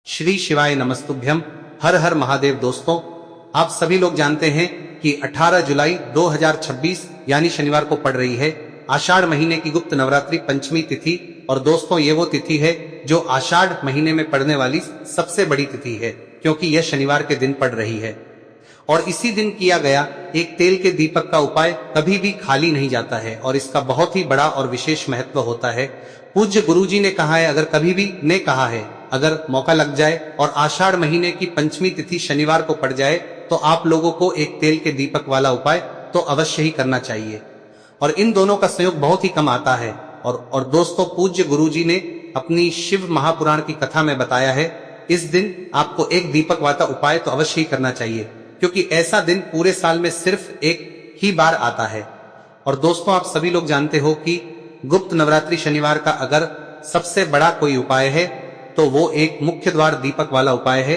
श्री शिवाय नमस्तुभ्यम। हर हर महादेव। दोस्तों, आप सभी लोग जानते हैं कि 18 जुलाई 2026 यानी शनिवार को पड़ रही है आषाढ़ महीने की गुप्त नवरात्रि पंचमी तिथि। और दोस्तों, ये वो तिथि है जो आषाढ़ महीने में पड़ने वाली सबसे बड़ी तिथि है, क्योंकि यह शनिवार के दिन पड़ रही है। और इसी दिन किया गया एक तेल के दीपक का उपाय कभी भी खाली नहीं जाता है और इसका बहुत ही बड़ा और विशेष महत्व होता है। पूज्य गुरुजी ने कहा है, अगर मौका लग जाए और आषाढ़ महीने की पंचमी तिथि शनिवार को पड़ जाए तो आप लोगों को एक तेल के दीपक वाला उपाय तो अवश्य ही करना चाहिए। और इन दोनों का संयोग बहुत ही कम आता है। और दोस्तों, पूज्य गुरुजी ने अपनी शिव महापुराण की कथा में बताया है, इस दिन आपको एक दीपक वाला उपाय तो अवश्य ही करना चाहिए, क्योंकि ऐसा दिन पूरे साल में सिर्फ एक ही बार आता है। और दोस्तों, आप सभी लोग जानते हो कि गुप्त नवरात्रि शनिवार का अगर सबसे बड़ा कोई उपाय है तो वो एक मुख्य द्वार दीपक वाला उपाय है।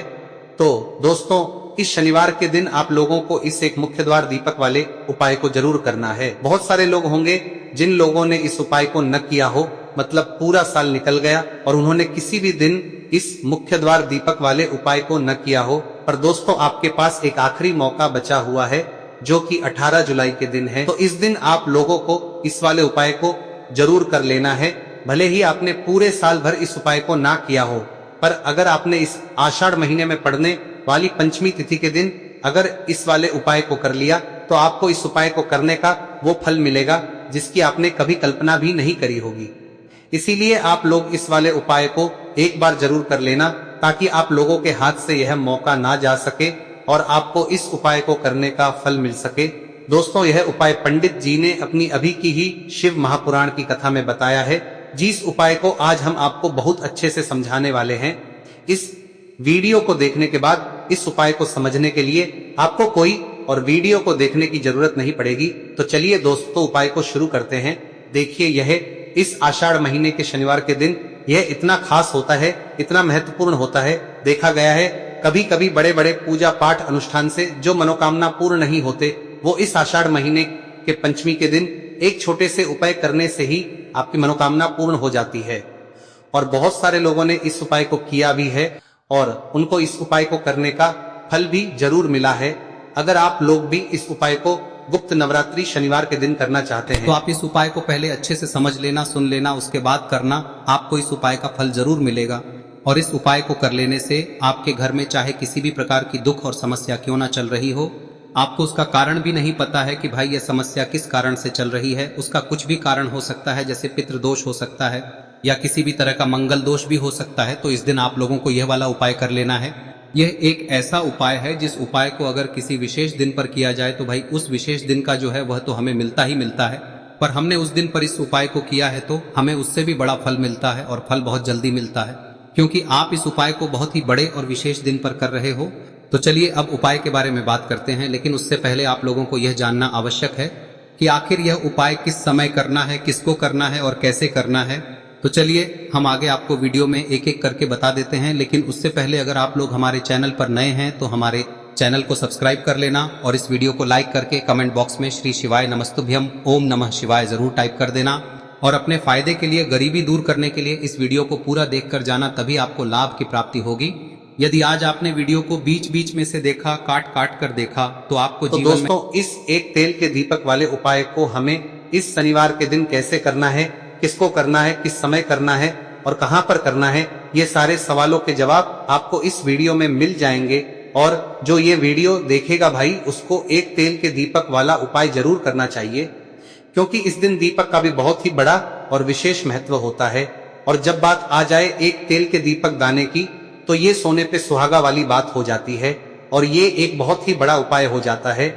तो दोस्तों, इस शनिवार के दिन आप लोगों को इस एक मुख्य द्वार दीपक वाले उपाय को जरूर करना है। बहुत सारे लोग होंगे जिन लोगों ने इस उपाय को न किया हो, मतलब पूरा साल निकल गया और उन्होंने किसी भी दिन इस मुख्य द्वार दीपक वाले उपाय को न किया हो। पर दोस्तों, आपके पास एक आखिरी मौका बचा हुआ है जो कि 18 जुलाई के दिन है। तो इस दिन आप लोगों को इस वाले उपाय को जरूर कर लेना है। भले ही आपने पूरे साल भर इस उपाय को ना किया हो, पर अगर आपने इस आषाढ़ महीने में पड़ने वाली पंचमी तिथि के दिन अगर इस वाले उपाय को कर लिया तो आपको इस उपाय को करने का वो फल मिलेगा जिसकी आपने कभी कल्पना भी नहीं करी होगी। इसीलिए आप लोग इस वाले उपाय को एक बार जरूर कर लेना, ताकि आप लोगों के हाथ से यह मौका ना जा सके और आपको इस उपाय को करने का फल मिल सके। दोस्तों, यह उपाय पंडित जी ने अपनी अभी की ही शिव महापुराण की कथा में बताया है, जिस उपाय को आज हम आपको बहुत अच्छे से समझाने वाले हैं। इस वीडियो को देखने के बाद इस उपाय को समझने के लिए आपको कोई और वीडियो को देखने की जरूरत नहीं पड़ेगी। तो चलिए दोस्तों, उपाय को शुरू करते हैं। देखिए, यह इस आषाढ़ महीने के शनिवार के दिन यह इतना खास होता है, इतना महत्वपूर्ण होता है। देखा गया है कभी कभी बड़े बड़े पूजा पाठ अनुष्ठान से जो मनोकामना पूर्ण नहीं होते, वो इस आषाढ़ महीने के पंचमी के दिन एक छोटे से उपाय करने से ही आपकी मनोकामना पूर्ण हो जाती है। और बहुत सारे लोगों ने इस उपाय को किया भी है और उनको इस उपाय को करने का फल भी जरूर मिला है। अगर आप लोग भी इस उपाय को गुप्त नवरात्रि शनिवार के दिन करना चाहते हैं तो आप इस उपाय को पहले अच्छे से समझ लेना, सुन लेना, उसके बाद करना। आपको इस उपाय का फल जरूर मिलेगा। और इस उपाय को कर लेने से आपके घर में चाहे किसी भी प्रकार की दुख और समस्या क्यों ना चल रही हो, आपको उसका कारण भी नहीं पता है कि भाई यह समस्या किस कारण से चल रही है, उसका कुछ भी कारण हो सकता है, जैसे पितृदोष हो सकता है या किसी भी तरह का मंगल दोष भी हो सकता है। तो इस दिन आप लोगों को यह वाला उपाय कर लेना है। यह एक ऐसा उपाय है जिस उपाय को अगर किसी विशेष दिन पर किया जाए तो भाई उस विशेष दिन का जो है वह तो हमें मिलता ही मिलता है, पर हमने उस दिन पर इस उपाय को किया है तो हमें उससे भी बड़ा फल मिलता है और फल बहुत जल्दी मिलता है, क्योंकि आप इस उपाय को बहुत ही बड़े और विशेष दिन पर कर रहे हो। तो चलिए अब उपाय के बारे में बात करते हैं, लेकिन उससे पहले आप लोगों को यह जानना आवश्यक है कि आखिर यह उपाय किस समय करना है, किसको करना है और कैसे करना है। तो चलिए हम आगे आपको वीडियो में एक एक करके बता देते हैं, लेकिन उससे पहले अगर आप लोग हमारे चैनल पर नए हैं तो हमारे चैनल को सब्सक्राइब कर लेना और इस वीडियो को लाइक करके कमेंट बॉक्स में श्री शिवाय नमस्तुभ्यम ओम नमः शिवाय जरूर टाइप कर देना। और अपने फायदे के लिए, गरीबी दूर करने के लिए इस वीडियो को पूरा देखकर जाना, तभी आपको लाभ की प्राप्ति होगी। यदि आज आपने वीडियो को बीच बीच में से देखा, काट काट कर देखा, तो आपको तो जीवन दोस्तों, इस एक तेल के दीपक वाले उपाय को हमें इस शनिवार के दिन कैसे करना है, किसको करना है, किस समय करना है और कहां पर करना है, ये सारे सवालों के जवाब आपको इस वीडियो में मिल जाएंगे। और जो ये वीडियो देखेगा भाई, उसको एक तेल के दीपक वाला उपाय जरूर करना चाहिए, क्योंकि इस दिन दीपक का भी बहुत ही बड़ा और विशेष महत्व होता है। और जब बात आ जाए एक तेल के दीपक दाने की, तो ये सोने पे सुहागा वाली बात हो जाती है और ये एक बहुत ही बड़ा उपाय हो जाता है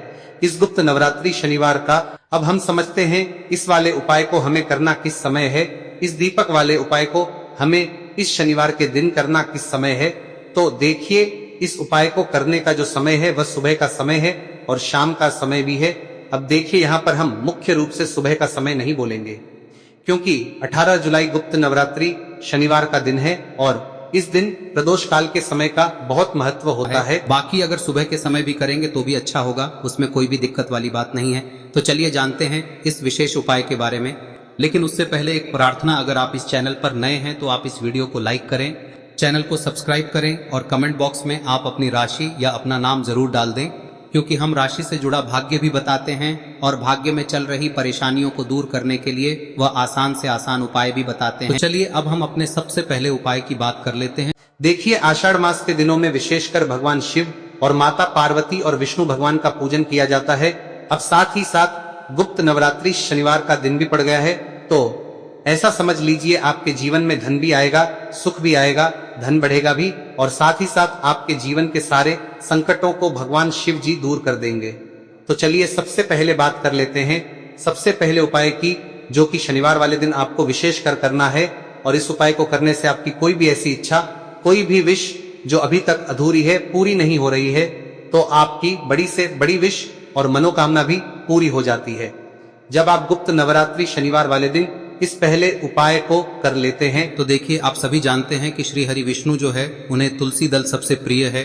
इस गुप्त नवरात्रि शनिवार का। अब हम समझते हैं इस वाले उपाय को हमें करना किस समय है, इस दीपक वाले उपाय को हमें इस शनिवार के दिन करना किस समय है। तो देखिए, इस उपाय को करने का जो समय है वह सुबह का समय है और शाम का समय भी है। अब देखिए, यहाँ पर हम मुख्य रूप से सुबह का समय नहीं बोलेंगे, क्योंकि 18 जुलाई गुप्त नवरात्रि शनिवार का दिन है और इस दिन प्रदोष काल के समय का बहुत महत्व होता है। बाकी अगर सुबह के समय भी करेंगे तो भी अच्छा होगा, उसमें कोई भी दिक्कत वाली बात नहीं है। तो चलिए जानते हैं इस विशेष उपाय के बारे में। लेकिन उससे पहले एक प्रार्थना, अगर आप इस चैनल पर नए हैं तो आप इस वीडियो को लाइक करें चैनल को सब्सक्राइब करें और कमेंट बॉक्स में आप अपनी राशि या अपना नाम जरूर डाल दें, क्योंकि हम राशि से जुड़ा भाग्य भी बताते हैं और भाग्य में चल रही परेशानियों को दूर करने के लिए वह आसान से आसान उपाय भी बताते हैं। तो चलिए अब हम अपने सबसे पहले उपाय की बात कर लेते हैं। देखिए, आषाढ़ मास के दिनों में विशेषकर भगवान शिव और माता पार्वती और विष्णु भगवान का पूजन किया जाता है। अब साथ ही साथ गुप्त नवरात्रि शनिवार का दिन भी पड़ गया है, तो ऐसा समझ लीजिए आपके जीवन में धन भी आएगा, सुख भी आएगा, धन बढ़ेगा भी, और साथ ही साथ आपके जीवन के सारे संकटों को भगवान शिव जी दूर कर देंगे। तो चलिए सबसे पहले बात कर लेते हैं सबसे पहले उपाय की, जो कि शनिवार वाले दिन आपको विशेष कर करना है। और इस उपाय को करने से आपकी कोई भी ऐसी इच्छा, कोई भी विश जो अभी तक अधूरी है, पूरी नहीं हो रही है, तो आपकी बड़ी से बड़ी विश और मनोकामना भी पूरी हो जाती है जब आप गुप्त नवरात्रि शनिवार वाले दिन इस पहले उपाय को कर लेते हैं। तो देखिए, आप सभी जानते हैं कि श्री हरि विष्णु जो है उन्हें तुलसी दल सबसे प्रिय है।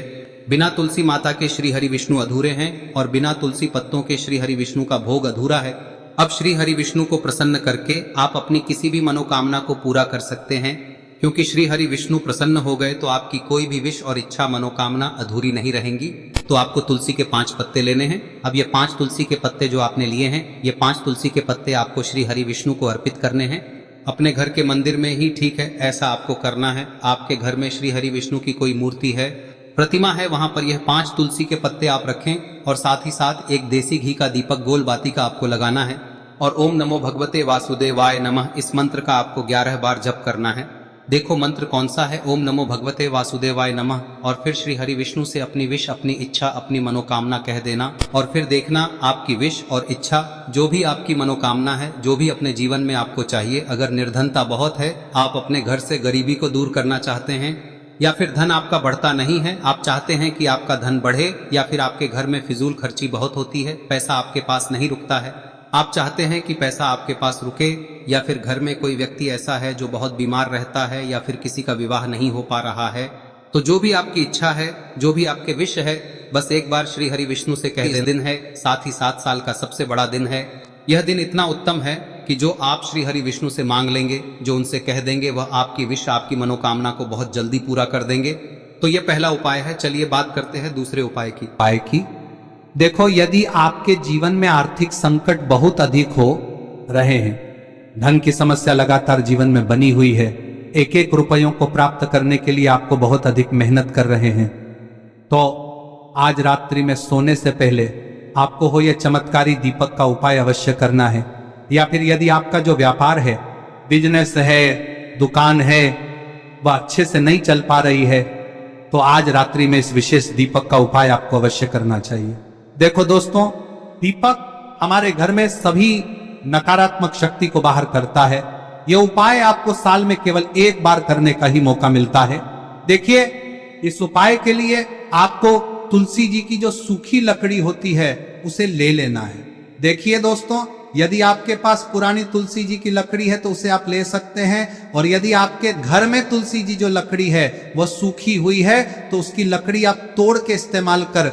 बिना तुलसी माता के श्री हरि विष्णु अधूरे हैं और बिना तुलसी पत्तों के श्री हरि विष्णु का भोग अधूरा है। अब श्री हरि विष्णु को प्रसन्न करके आप अपनी किसी भी मनोकामना को पूरा कर सकते हैं, क्योंकि श्री हरि विष्णु प्रसन्न हो गए तो आपकी कोई भी विश और इच्छा मनोकामना अधूरी नहीं रहेंगी। तो आपको तुलसी के 5 पत्ते लेने हैं। अब ये 5 तुलसी के पत्ते जो आपने लिए हैं, ये 5 तुलसी के पत्ते आपको श्री हरि विष्णु को अर्पित करने हैं। अपने घर के मंदिर में ही ठीक है, ऐसा आपको करना है। आपके घर में श्री हरि विष्णु की कोई मूर्ति है, प्रतिमा है, वहां पर यह 5 तुलसी के पत्ते आप रखें और साथ ही साथ एक देसी घी का दीपक गोल बाती का आपको लगाना है और ओम नमो भगवते वासुदेवाय नमः इस मंत्र का आपको 11 बार जप करना है। देखो मंत्र कौन सा है, ओम नमो भगवते वासुदेवाय नमः, और फिर श्री हरि विष्णु से अपनी विश, अपनी इच्छा, अपनी मनोकामना कह देना और फिर देखना आपकी विश और इच्छा, जो भी आपकी मनोकामना है, जो भी अपने जीवन में आपको चाहिए। अगर निर्धनता बहुत है, आप अपने घर से गरीबी को दूर करना चाहते हैं, या फिर धन आपका बढ़ता नहीं है, आप चाहते हैं कि आपका धन बढ़े, या फिर आपके घर में फिजूल खर्ची बहुत होती है, पैसा आपके पास नहीं रुकता है, आप चाहते हैं कि पैसा आपके पास रुके, या फिर घर में कोई व्यक्ति ऐसा है जो बहुत बीमार रहता है, या फिर किसी का विवाह नहीं हो पा रहा है, तो जो भी आपकी इच्छा है, जो भी आपके विश है, बस एक बार श्री हरि विष्णु से कह दें। दिन है, साथ ही 7 साल का सबसे बड़ा दिन है। यह दिन इतना उत्तम है कि जो आप श्री हरि विष्णु से मांग लेंगे, जो उनसे कह देंगे, वह आपकी विश, आपकी मनोकामना को बहुत जल्दी पूरा कर देंगे। तो यह पहला उपाय है। चलिए बात करते हैं दूसरे उपाय की। देखो, यदि आपके जीवन में आर्थिक संकट बहुत अधिक हो रहे हैं, धन की समस्या लगातार जीवन में बनी हुई है, एक एक रुपयों को प्राप्त करने के लिए आपको बहुत अधिक मेहनत कर रहे हैं, तो आज रात्रि में सोने से पहले आपको हो यह चमत्कारी दीपक का उपाय अवश्य करना है। या फिर यदि आपका जो व्यापार है, बिजनेस है, दुकान है, वह अच्छे से नहीं चल पा रही है, तो आज रात्रि में इस विशेष दीपक का उपाय आपको अवश्य करना चाहिए। देखो दोस्तों, दीपक हमारे घर में सभी नकारात्मक शक्ति को बाहर करता है। यह उपाय आपको साल में केवल एक बार करने का ही मौका मिलता है। देखिए, इस उपाय के लिए आपको तुलसी जी की जो सूखी लकड़ी होती है उसे ले लेना है। देखिए दोस्तों, यदि आपके पास पुरानी तुलसी जी की लकड़ी है तो उसे आप ले सकते हैं, और यदि आपके घर में तुलसी जी जो लकड़ी है वह सूखी हुई है तो उसकी लकड़ी आप तोड़ के इस्तेमाल कर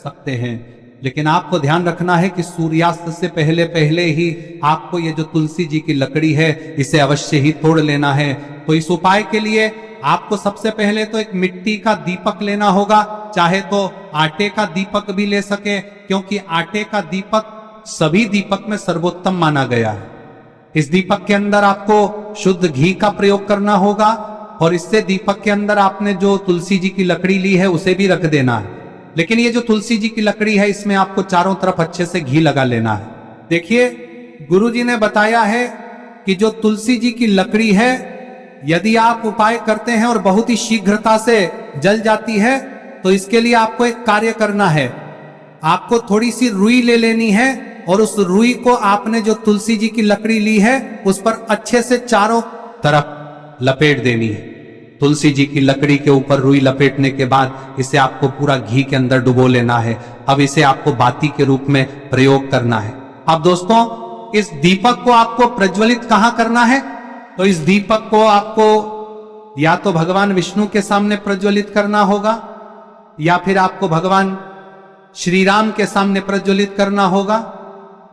सकते हैं। लेकिन आपको ध्यान रखना है कि सूर्यास्त से पहले पहले ही आपको ये जो तुलसी जी की लकड़ी है इसे अवश्य ही तोड़ लेना है। तो इस उपाय के लिए आपको सबसे पहले तो एक मिट्टी का दीपक लेना होगा, चाहे तो आटे का दीपक भी ले सके, क्योंकि आटे का दीपक सभी दीपक में सर्वोत्तम माना गया है। इस दीपक के अंदर आपको शुद्ध घी का प्रयोग करना होगा, और इससे दीपक के अंदर आपने जो तुलसी जी की लकड़ी ली है उसे भी रख देना है। लेकिन ये जो तुलसी जी की लकड़ी है, इसमें आपको चारों तरफ अच्छे से घी लगा लेना है। देखिए, गुरुजी ने बताया है कि जो तुलसी जी की लकड़ी है, यदि आप उपाय करते हैं और बहुत ही शीघ्रता से जल जाती है, तो इसके लिए आपको एक कार्य करना है। आपको थोड़ी सी रुई ले लेनी है और उस रुई को आपने जो तुलसी जी की लकड़ी ली है उस पर अच्छे से चारों तरफ लपेट देनी है। तुलसी जी की लकड़ी के ऊपर रुई लपेटने के बाद इसे आपको पूरा घी के अंदर डुबो लेना है। अब इसे आपको बाती के रूप में प्रयोग करना है। अब दोस्तों, इस दीपक को आपको प्रज्वलित कहां करना है? तो इस दीपक को आपको या तो भगवान विष्णु के सामने प्रज्वलित करना होगा, या फिर आपको भगवान श्री राम के सामने प्रज्वलित करना होगा,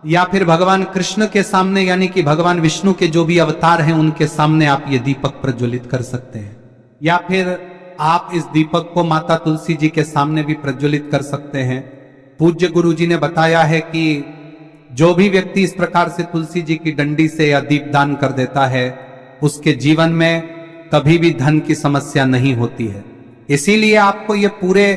या फिर भगवान कृष्ण के सामने, यानी कि भगवान विष्णु के जो भी अवतार हैं उनके सामने आप ये दीपक प्रज्वलित कर सकते हैं। या फिर आप इस दीपक को माता तुलसी जी के सामने भी प्रज्वलित कर सकते हैं। पूज्य गुरु जी ने बताया है कि जो भी व्यक्ति इस प्रकार से तुलसी जी की डंडी से या दीपदान कर देता है, उसके जीवन में कभी भी धन की समस्या नहीं होती है। इसीलिए आपको ये पूरे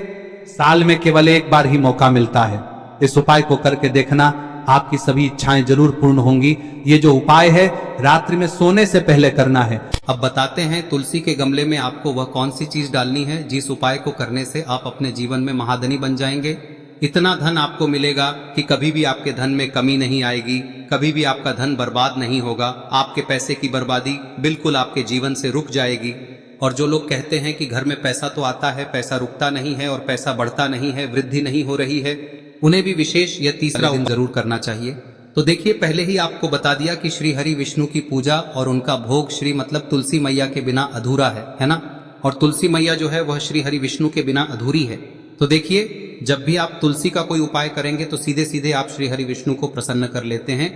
साल में केवल एक बार ही मौका मिलता है। इस उपाय को करके देखना, आपकी सभी इच्छाएं जरूर पूर्ण होंगी। ये जो उपाय है रात्रि में सोने से पहले करना है। अब बताते हैं तुलसी के गमले में आपको वह कौन सी चीज डालनी है जिस उपाय को करने से आप अपने जीवन में महाधनी बन जाएंगे। इतना धन आपको मिलेगा कि कभी भी आपके धन में कमी नहीं आएगी, कभी भी आपका धन बर्बाद नहीं होगा। आपके पैसे की बर्बादी बिल्कुल आपके जीवन से रुक जाएगी। और जो लोग कहते हैं कि घर में पैसा तो आता है, पैसा रुकता नहीं है और पैसा बढ़ता नहीं है, वृद्धि नहीं हो रही है, उन्हें भी विशेष यह तीसरा दिन जरूर करना चाहिए। तो देखिए, पहले ही आपको बता दिया कि श्री हरि विष्णु की पूजा और उनका भोग श्री मतलब तुलसी मैया के बिना अधूरा है ना। और तुलसी मैया जो है वह श्री हरि विष्णु के बिना अधूरी है। तो देखिए, जब भी आप तुलसी का कोई उपाय करेंगे तो सीधे सीधे आप श्री हरि विष्णु को प्रसन्न कर लेते हैं।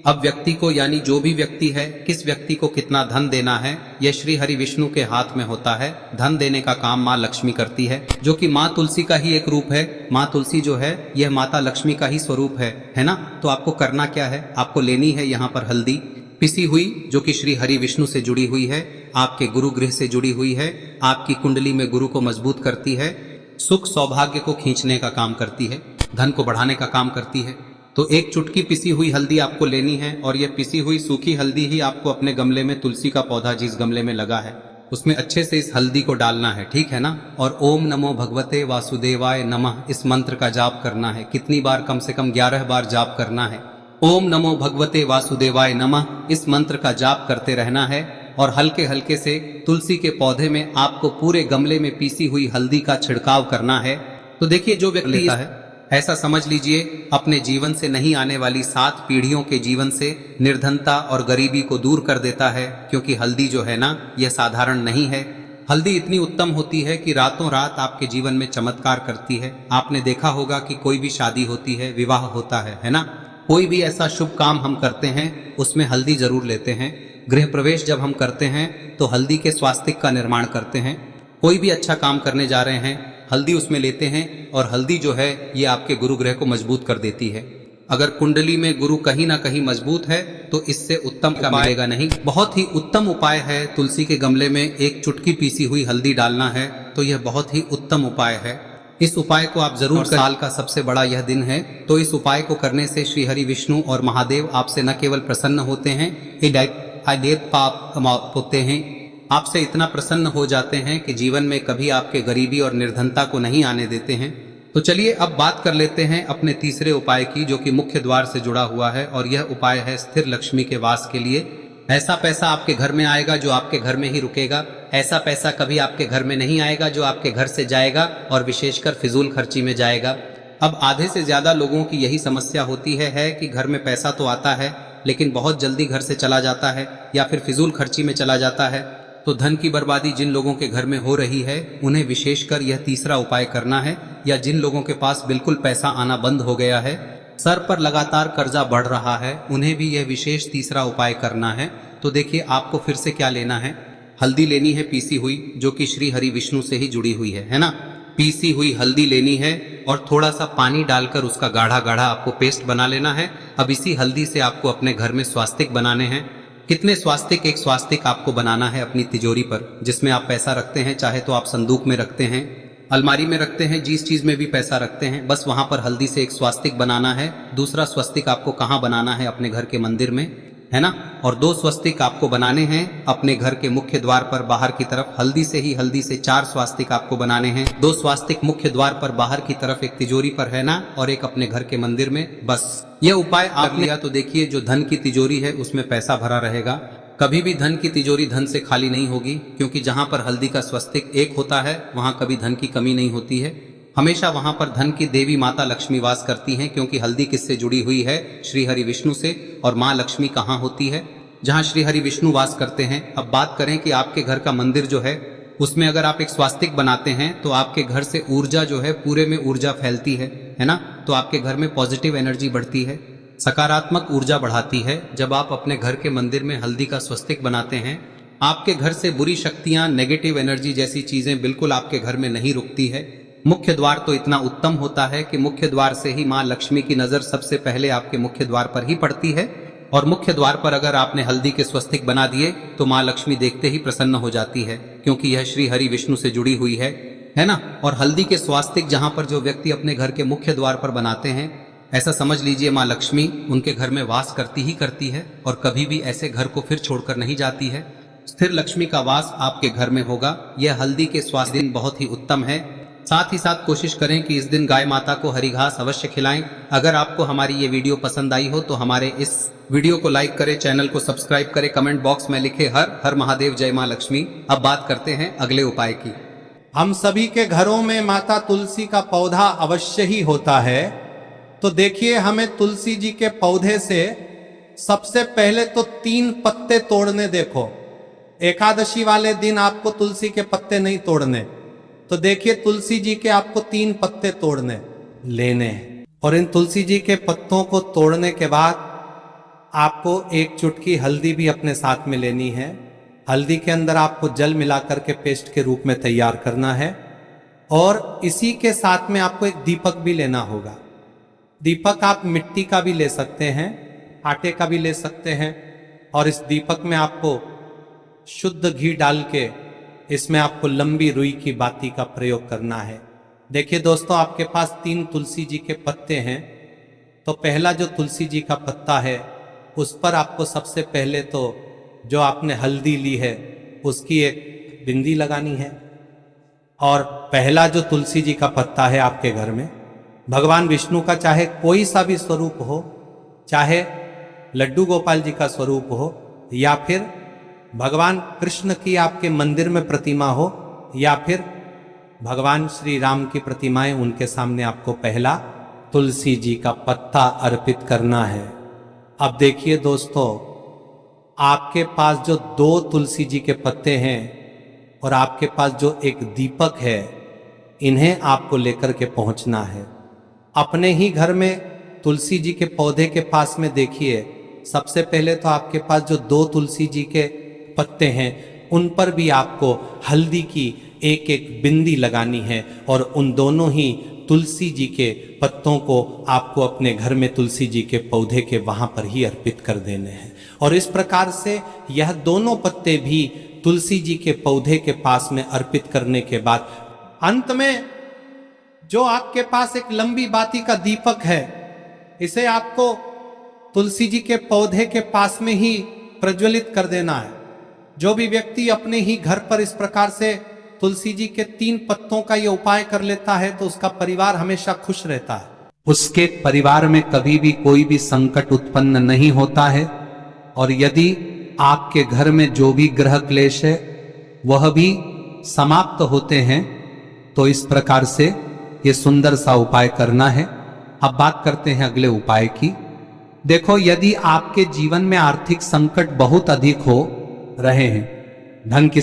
अब व्यक्ति को, यानी जो भी व्यक्ति है, किस व्यक्ति को कितना धन देना है, यह श्री हरि विष्णु के हाथ में होता है। धन देने का काम माँ लक्ष्मी करती है, जो कि माँ तुलसी का ही एक रूप है। माँ तुलसी जो है यह माता लक्ष्मी का ही स्वरूप है ना। तो आपको करना क्या है, आपको लेनी है यहाँ पर हल्दी पिसी हुई, जो कि श्री हरि विष्णु से जुड़ी हुई है, आपके गुरु गृह से जुड़ी हुई है, आपकी कुंडली में गुरु को मजबूत करती है, सुख सौभाग्य को खींचने का काम करती है, धन को बढ़ाने का काम करती है। तो एक चुटकी पिसी हुई हल्दी आपको लेनी है और यह पिसी हुई सूखी हल्दी ही आपको अपने गमले में, तुलसी का पौधा जिस गमले में लगा है उसमें अच्छे से इस हल्दी को डालना है, ठीक है ना। और ओम नमो भगवते वासुदेवाय नमः इस मंत्र का जाप करना है। कितनी बार? कम से कम 11 बार जाप करना है। ओम नमो भगवते वासुदेवाय नमः इस मंत्र का जाप करते रहना है और हल्के हल्के से तुलसी के पौधे में आपको पूरे गमले में पीसी हुई हल्दी का छिड़काव करना है। तो देखिए, जो व्यक्ति लेता है, ऐसा समझ लीजिए अपने जीवन से नहीं आने वाली 7 पीढ़ियों के जीवन से निर्धनता और गरीबी को दूर कर देता है। क्योंकि हल्दी जो है ना, यह साधारण नहीं है। हल्दी इतनी उत्तम होती है कि रातों रात आपके जीवन में चमत्कार करती है। आपने देखा होगा कि कोई भी शादी होती है, विवाह होता है ना, कोई भी ऐसा शुभ काम हम करते हैं उसमें हल्दी जरूर लेते हैं। गृह प्रवेश जब हम करते हैं तो हल्दी के स्वास्तिक का निर्माण करते हैं। कोई भी अच्छा काम करने जा रहे हैं, हल्दी उसमें लेते हैं और हल्दी जो है ये आपके गुरु ग्रह को मजबूत कर देती है। अगर कुंडली में गुरु कहीं ना कहीं मजबूत है तो इससे उत्तम का मिलेगा नहीं। बहुत ही उत्तम उपाय है। तुलसी के गमले में एक चुटकी पीसी हुई हल्दी डालना है, तो यह बहुत ही उत्तम उपाय है। इस उपाय को आप जरूर, साल का सबसे बड़ा यह दिन है, तो इस उपाय को करने से श्री हरि विष्णु और महादेव आपसे न केवल प्रसन्न होते हैं, पाप होते हैं, आपसे इतना प्रसन्न हो जाते हैं कि जीवन में कभी आपके गरीबी और निर्धनता को नहीं आने देते हैं। तो चलिए अब बात कर लेते हैं अपने तीसरे उपाय की, जो कि मुख्य द्वार से जुड़ा हुआ है। और यह उपाय है स्थिर लक्ष्मी के वास के लिए। ऐसा पैसा आपके घर में आएगा जो आपके घर में ही रुकेगा। ऐसा पैसा कभी आपके घर में नहीं आएगा जो आपके घर से जाएगा और विशेषकर फिजूल खर्ची में जाएगा। अब आधे से ज्यादा लोगों की यही समस्या होती है कि घर में पैसा तो आता है लेकिन बहुत जल्दी घर से चला जाता है या फिर फिजूल खर्ची में चला जाता है। तो धन की बर्बादी जिन लोगों के घर में हो रही है उन्हें विशेषकर यह तीसरा उपाय करना है। या जिन लोगों के पास बिल्कुल पैसा आना बंद हो गया है, सर पर लगातार कर्जा बढ़ रहा है, उन्हें भी यह विशेष तीसरा उपाय करना है। तो देखिए, आपको फिर से क्या लेना है, हल्दी लेनी है पीसी हुई, जो कि श्री हरि विष्णु से ही जुड़ी हुई है ना। पीसी हुई हल्दी लेनी है और थोड़ा सा पानी डालकर उसका गाढ़ा गाढ़ा आपको पेस्ट बना लेना है। अब इसी हल्दी से आपको अपने घर में स्वास्तिक बनाने हैं। कितने स्वास्तिक? एक स्वास्तिक आपको बनाना है अपनी तिजोरी पर, जिसमें आप पैसा रखते हैं। चाहे तो आप संदूक में रखते हैं, अलमारी में रखते हैं, जिस चीज में भी पैसा रखते हैं, बस वहां पर हल्दी से एक स्वास्तिक बनाना है। दूसरा स्वस्तिक आपको कहाँ बनाना है? अपने घर के मंदिर में, है ना। और 2 स्वस्तिक आपको बनाने हैं अपने घर के मुख्य द्वार पर बाहर की तरफ। हल्दी से 4 स्वास्तिक आपको बनाने हैं। 2 स्वास्तिक मुख्य द्वार पर बाहर की तरफ, एक तिजोरी पर, है ना, और एक अपने घर के मंदिर में। बस यह उपाय आप लिया तो देखिए, जो धन की तिजोरी है उसमें पैसा भरा रहेगा। कभी भी धन की तिजोरी धन से खाली नहीं होगी, क्योंकि जहां पर हल्दी का स्वस्तिक एक होता है वहां कभी धन की कमी नहीं होती है। हमेशा वहां पर धन की देवी माता लक्ष्मी वास करती हैं, क्योंकि हल्दी किससे जुड़ी हुई है? श्री हरि विष्णु से। और माँ लक्ष्मी कहाँ होती है? जहाँ श्री हरि विष्णु वास करते हैं। अब बात करें कि आपके घर का मंदिर जो है उसमें अगर आप एक स्वास्तिक बनाते हैं तो आपके घर से ऊर्जा जो है, पूरे में ऊर्जा फैलती है ना। तो आपके घर में पॉजिटिव एनर्जी बढ़ती है, सकारात्मक ऊर्जा बढ़ाती है। जब आप अपने घर के मंदिर में हल्दी का स्वस्तिक बनाते हैं आपके घर से बुरी शक्तियां, नेगेटिव एनर्जी जैसी चीजें बिल्कुल आपके घर में नहीं रुकती है। मुख्य द्वार तो इतना उत्तम होता है कि मुख्य द्वार से ही माँ लक्ष्मी की नजर सबसे पहले आपके मुख्य द्वार पर ही पड़ती है, और मुख्य द्वार पर अगर आपने हल्दी के स्वस्तिक बना दिए तो माँ लक्ष्मी देखते ही प्रसन्न हो जाती है, क्योंकि यह श्री हरि विष्णु से जुड़ी हुई है ना। और हल्दी के स्वास्तिक जहां पर जो व्यक्ति अपने घर के मुख्य द्वार पर बनाते हैं, ऐसा समझ लीजिए माँ लक्ष्मी उनके घर में वास करती ही करती है और कभी भी ऐसे घर को फिर छोड़कर नहीं जाती है। स्थिर लक्ष्मी का वास आपके घर में होगा। यह हल्दी के स्वास्थ्य दिन बहुत ही उत्तम है। साथ ही साथ कोशिश करें कि इस दिन गाय माता को हरी घास अवश्य खिलाएं। अगर आपको हमारी ये वीडियो पसंद आई हो तो हमारे इस वीडियो को लाइक करें, चैनल को सब्सक्राइब करें, कमेंट बॉक्स में लिखे हर हर महादेव, जय माँ लक्ष्मी। अब बात करते हैं अगले उपाय की। हम सभी के घरों में माता तुलसी का पौधा अवश्य ही होता है। तो देखिए, हमें तुलसी जी के पौधे से सबसे पहले तो 3 पत्ते तोड़ने। देखो, एकादशी वाले दिन आपको तुलसी के पत्ते नहीं तोड़ने, तो देखिए तुलसी जी के आपको 3 पत्ते तोड़ने लेने हैं। और इन तुलसी जी के पत्तों को तोड़ने के बाद आपको 1 चुटकी हल्दी भी अपने साथ में लेनी है। हल्दी के अंदर आपको जल मिलाकर के पेस्ट के रूप में तैयार करना है। और इसी के साथ में आपको एक दीपक भी लेना होगा। दीपक आप मिट्टी का भी ले सकते हैं, आटे का भी ले सकते हैं। और इस दीपक में आपको शुद्ध घी डाल के इसमें आपको लंबी रुई की बाती का प्रयोग करना है। देखिए दोस्तों, आपके पास 3 तुलसी जी के पत्ते हैं। तो पहला जो तुलसी जी का पत्ता है उस पर आपको सबसे पहले तो जो आपने हल्दी ली है उसकी एक बिंदी लगानी है। और पहला जो तुलसी जी का पत्ता है आपके घर में, भगवान विष्णु का चाहे कोई सा भी स्वरूप हो, चाहे लड्डू गोपाल जी का स्वरूप हो, या फिर भगवान कृष्ण की आपके मंदिर में प्रतिमा हो, या फिर भगवान श्री राम की प्रतिमाएं, उनके सामने आपको पहला तुलसी जी का पत्ता अर्पित करना है। अब देखिए दोस्तों, आपके पास जो 2 तुलसी जी के पत्ते हैं और आपके पास जो एक दीपक है, इन्हें आपको लेकर के पहुंचना है। अपने ही घर में तुलसी जी के पौधे के पास में देखिए, सबसे पहले तो आपके पास जो 2 तुलसी जी के पत्ते हैं उन पर भी आपको हल्दी की एक एक बिंदी लगानी है। और उन दोनों ही तुलसी जी के पत्तों को आपको अपने घर में तुलसी जी के पौधे के वहां पर ही अर्पित कर देने हैं। और इस प्रकार से यह दोनों पत्ते भी तुलसी जी के पौधे के पास में अर्पित करने के बाद अंत में जो आपके पास एक लंबी बाती का दीपक है, इसे आपको तुलसी जी के पौधे के पास में ही प्रज्वलित कर देना है। जो भी व्यक्ति अपने ही घर पर इस प्रकार से तुलसी जी के 3 पत्तों का ये उपाय कर लेता है तो उसका परिवार हमेशा खुश रहता है। उसके परिवार में कभी भी कोई भी संकट उत्पन्न नहीं होता है। और यदि आपके घर में जो भी ग्रह क्लेश है वह भी समाप्त होते हैं। तो इस प्रकार से ये सुंदर सा उपाय करना है। अब बात करते हैं अगले उपाय की। देखो, यदि आपके जीवन में आर्थिक संकट बहुत अधिक हो रहे हैं, धन की